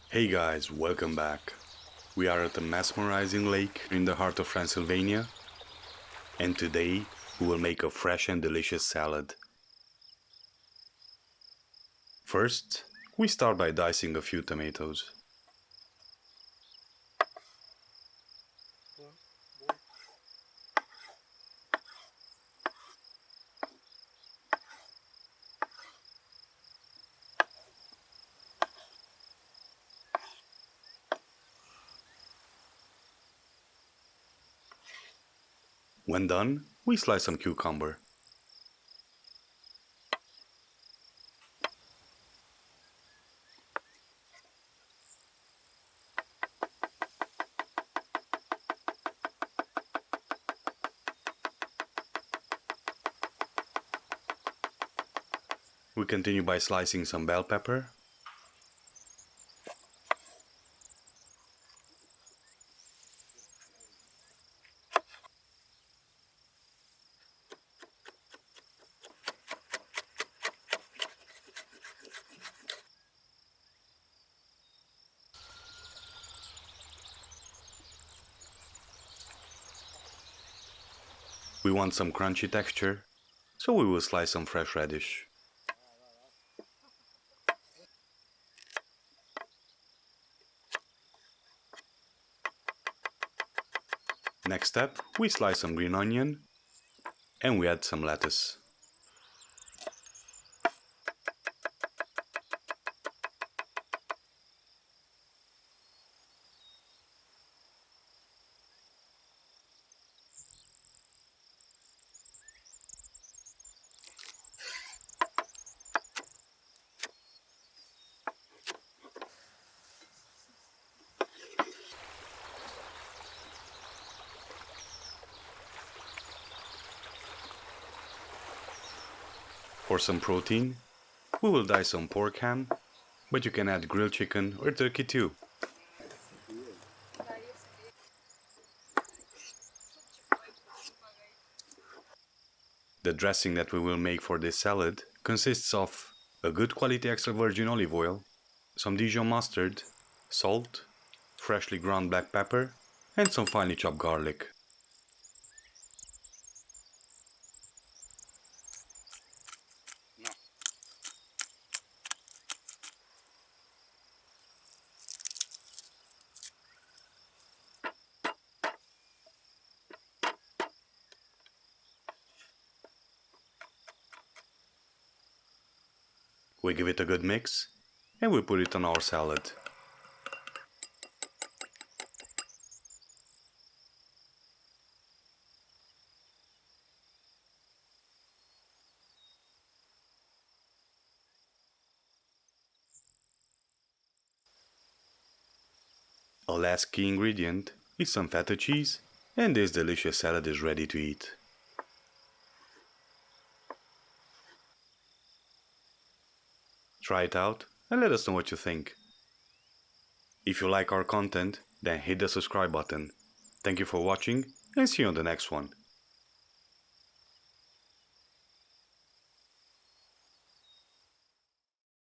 Hey guys, welcome back. We are at a mesmerizing lake in the heart of Transylvania, and today we will make a fresh and delicious salad. First, we start by dicing a few tomatoes. When done, we slice some cucumber. We continue by slicing some bell pepper. We want some crunchy texture, so we will slice some fresh radish. Next step, we slice some green onion and we add some lettuce. For some protein, we will dice some pork ham, but you can add grilled chicken or turkey too. The dressing that we will make for this salad consists of a good quality extra virgin olive oil, some Dijon mustard, salt, freshly ground black pepper, and some finely chopped garlic. We give it a good mix and we put it on our salad. A last key ingredient is some feta cheese, and this delicious salad is ready to eat. Try it out and let us know what you think. If you like our content, then hit the subscribe button. Thank you for watching and see you on the next one.